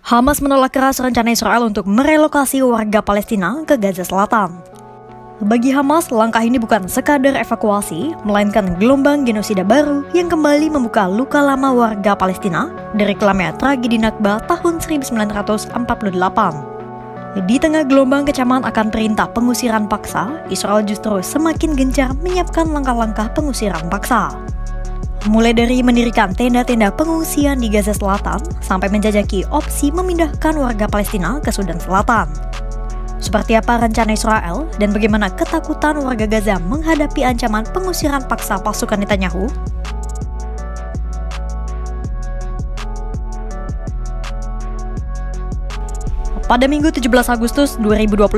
Hamas menolak keras rencana Israel untuk merelokasi warga Palestina ke Gaza Selatan. Bagi Hamas, langkah ini bukan sekadar evakuasi, melainkan gelombang genosida baru yang kembali membuka luka lama warga Palestina dari kelamnya tragedi Nakba tahun 1948. Di tengah gelombang kecaman akan perintah pengusiran paksa, Israel justru semakin gencar menyiapkan langkah-langkah pengusiran paksa. Mulai dari mendirikan tenda-tenda pengungsian di Gaza Selatan, sampai menjajaki opsi memindahkan warga Palestina ke Sudan Selatan. Seperti apa rencana Israel dan bagaimana ketakutan warga Gaza menghadapi ancaman pengusiran paksa pasukan Netanyahu? Pada Minggu 17 Agustus 2025,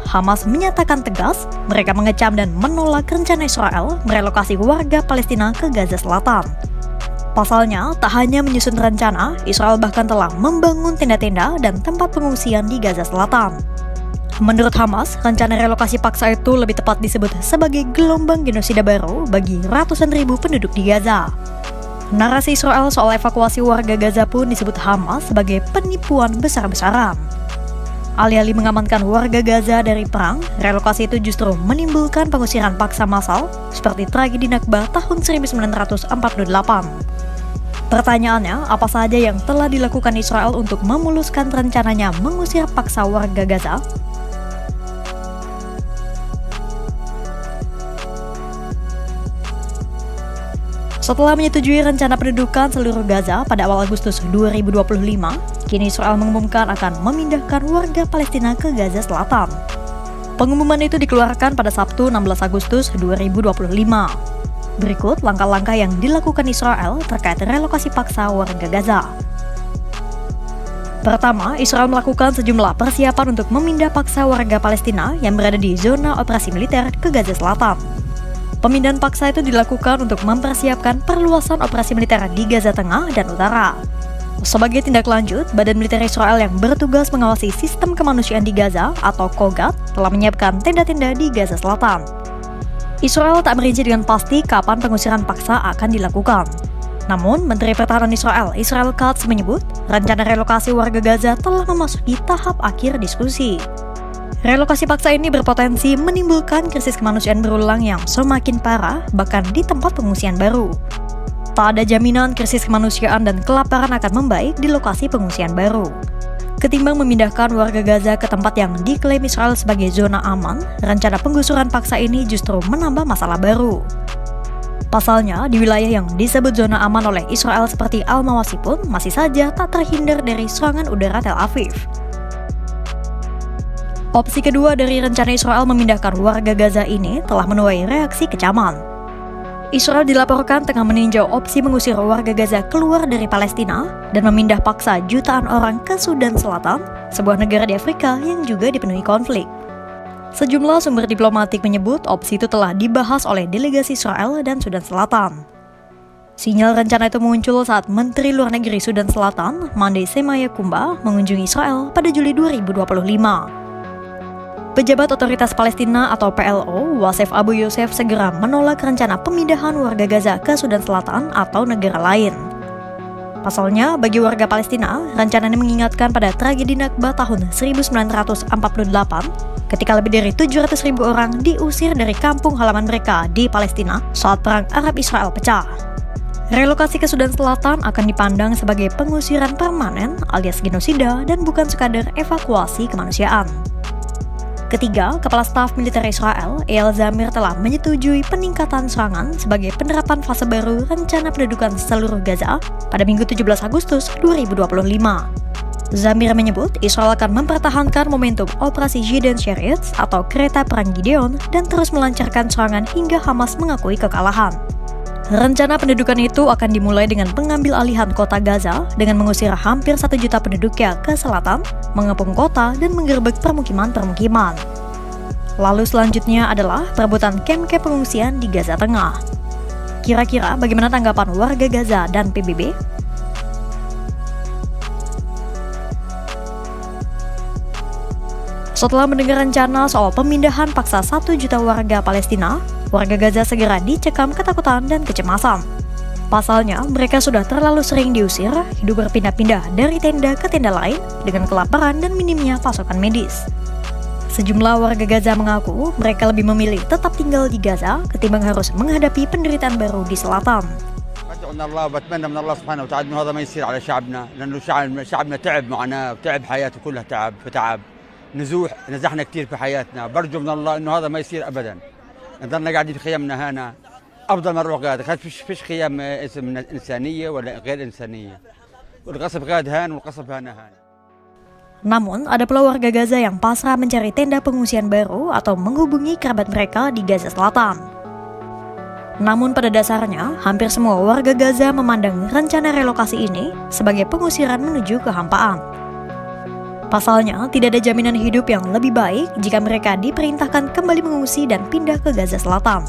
Hamas menyatakan tegas mereka mengecam dan menolak rencana Israel merelokasi warga Palestina ke Gaza Selatan. Pasalnya, tak hanya menyusun rencana, Israel bahkan telah membangun tenda-tenda dan tempat pengungsian di Gaza Selatan. Menurut Hamas, rencana relokasi paksa itu lebih tepat disebut sebagai gelombang genosida baru bagi ratusan ribu penduduk di Gaza. Narasi Israel soal evakuasi warga Gaza pun disebut Hamas sebagai penipuan besar-besaran. Alih-alih mengamankan warga Gaza dari perang, relokasi itu justru menimbulkan pengusiran paksa massal seperti tragedi Nakba tahun 1948. Pertanyaannya, apa saja yang telah dilakukan Israel untuk memuluskan rencananya mengusir paksa warga Gaza? Setelah menyetujui rencana pendudukan seluruh Gaza pada awal Agustus 2025, kini Israel mengumumkan akan memindahkan warga Palestina ke Gaza Selatan. Pengumuman itu dikeluarkan pada Sabtu 16 Agustus 2025. Berikut langkah-langkah yang dilakukan Israel terkait relokasi paksa warga Gaza. Pertama, Israel melakukan sejumlah persiapan untuk memindah paksa warga Palestina yang berada di zona operasi militer ke Gaza Selatan. Pemindahan paksa itu dilakukan untuk mempersiapkan perluasan operasi militer di Gaza Tengah dan Utara. Sebagai tindak lanjut, Badan Militer Israel yang bertugas mengawasi sistem kemanusiaan di Gaza atau Kogat telah menyiapkan tenda-tenda di Gaza Selatan. Israel tak merinci dengan pasti kapan pengusiran paksa akan dilakukan. Namun, Menteri Pertahanan Israel Katz menyebut, rencana relokasi warga Gaza telah memasuki tahap akhir diskusi. Relokasi paksa ini berpotensi menimbulkan krisis kemanusiaan berulang yang semakin parah bahkan di tempat pengungsian baru. Tak ada jaminan krisis kemanusiaan dan kelaparan akan membaik di lokasi pengungsian baru. Ketimbang memindahkan warga Gaza ke tempat yang diklaim Israel sebagai zona aman, rencana penggusuran paksa ini justru menambah masalah baru. Pasalnya, di wilayah yang disebut zona aman oleh Israel seperti Al-Mawasi pun masih saja tak terhindar dari serangan udara Tel Aviv. Opsi kedua dari rencana Israel memindahkan warga Gaza ini telah menuai reaksi kecaman. Israel dilaporkan tengah meninjau opsi mengusir warga Gaza keluar dari Palestina dan memindah paksa jutaan orang ke Sudan Selatan, sebuah negara di Afrika yang juga dipenuhi konflik. Sejumlah sumber diplomatik menyebut opsi itu telah dibahas oleh delegasi Israel dan Sudan Selatan. Sinyal rencana itu muncul saat Menteri Luar Negeri Sudan Selatan, Mandai Semaya Kumba, mengunjungi Israel pada Juli 2025. Pejabat Otoritas Palestina atau PLO, Wasef Abu Yosef segera menolak rencana pemindahan warga Gaza ke Sudan Selatan atau negara lain. Pasalnya, bagi warga Palestina, rencana ini mengingatkan pada tragedi Nakba tahun 1948 ketika lebih dari 700.000 orang diusir dari kampung halaman mereka di Palestina saat Perang Arab-Israel pecah. Relokasi ke Sudan Selatan akan dipandang sebagai pengusiran permanen alias genosida dan bukan sekadar evakuasi kemanusiaan. Ketiga, Kepala Staf Militer Israel, Eyal Zamir telah menyetujui peningkatan serangan sebagai penerapan fase baru rencana pendudukan seluruh Gaza pada Minggu 17 Agustus 2025. Zamir menyebut Israel akan mempertahankan momentum operasi Gideon Chariots atau kereta perang Gideon dan terus melancarkan serangan hingga Hamas mengakui kekalahan. Rencana pendudukan itu akan dimulai dengan pengambil alihan kota Gaza dengan mengusir hampir 1 juta penduduknya ke selatan, mengepung kota, dan menggerebek permukiman-permukiman. Lalu selanjutnya adalah perebutan kamp-kamp pengungsian di Gaza Tengah. Kira-kira bagaimana tanggapan warga Gaza dan PBB? Setelah mendengar rencana soal pemindahan paksa 1 juta warga Palestina, warga Gaza segera dicekam ketakutan dan kecemasan. Pasalnya, mereka sudah terlalu sering diusir, hidup berpindah-pindah dari tenda ke tenda lain dengan kelaparan dan minimnya pasokan medis. Sejumlah warga Gaza mengaku mereka lebih memilih tetap tinggal di Gaza ketimbang harus menghadapi penderitaan baru di selatan. بدعو الله وبتمنى من الله سبحانه وتعالى انه هذا ما يصير على شعبنا لانه شعبنا تعب معنا وتعب حياته كلها تعب نزحنا كثير في حياتنا برجو من الله انه هذا ما يصير ابدا نضلنا قاعدين في خيامنا هنا افضل ما نروح غاد فيش خيام اسم انسانيه ولا غير انسانيه والغصب غاد هان والقصب هان. Namun, ada pula warga Gaza yang pasrah mencari tenda pengungsian baru atau menghubungi kerabat mereka di Gaza Selatan. Namun pada dasarnya, hampir semua warga Gaza memandang rencana relokasi ini sebagai pengusiran menuju kehampaan. Pasalnya, tidak ada jaminan hidup yang lebih baik jika mereka diperintahkan kembali mengungsi dan pindah ke Gaza Selatan.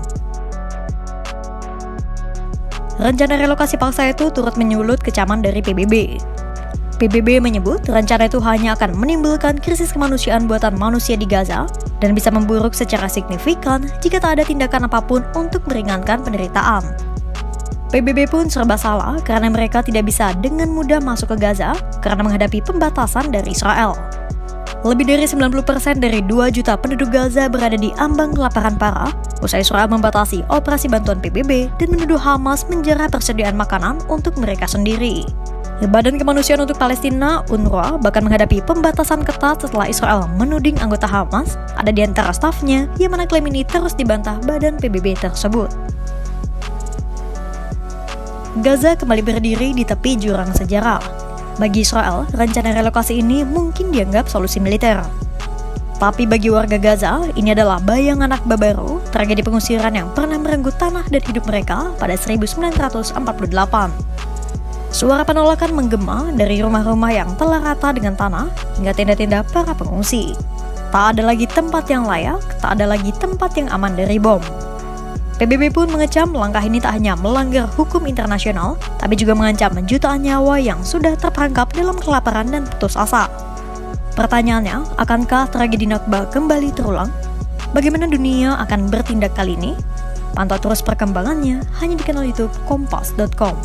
Rencana relokasi paksa itu turut menyulut kecaman dari PBB. PBB menyebut rencana itu hanya akan menimbulkan krisis kemanusiaan buatan manusia di Gaza dan bisa memburuk secara signifikan jika tak ada tindakan apapun untuk meringankan penderitaan. PBB pun serba salah karena mereka tidak bisa dengan mudah masuk ke Gaza karena menghadapi pembatasan dari Israel. Lebih dari 90% dari 2 juta penduduk Gaza berada di ambang kelaparan parah usai Israel membatasi operasi bantuan PBB dan menuduh Hamas menjarah persediaan makanan untuk mereka sendiri. Badan Kemanusiaan untuk Palestina, UNRWA, bahkan menghadapi pembatasan ketat setelah Israel menuding anggota Hamas ada di antara stafnya, yang mana klaim ini terus dibantah badan PBB tersebut. Gaza kembali berdiri di tepi jurang sejarah. Bagi Israel, rencana relokasi ini mungkin dianggap solusi militer. Tapi bagi warga Gaza, ini adalah bayangan Nakba baru, tragedi pengusiran yang pernah merenggut tanah dan hidup mereka pada 1948. Suara penolakan menggema dari rumah-rumah yang telah rata dengan tanah hingga tenda-tenda para pengungsi. Tak ada lagi tempat yang layak, tak ada lagi tempat yang aman dari bom. PBB pun mengecam langkah ini tak hanya melanggar hukum internasional, tapi juga mengancam jutaan nyawa yang sudah terperangkap dalam kelaparan dan putus asa. Pertanyaannya, akankah tragedi Nakba kembali terulang? Bagaimana dunia akan bertindak kali ini? Pantau terus perkembangannya hanya di kanal YouTube Kompas.com.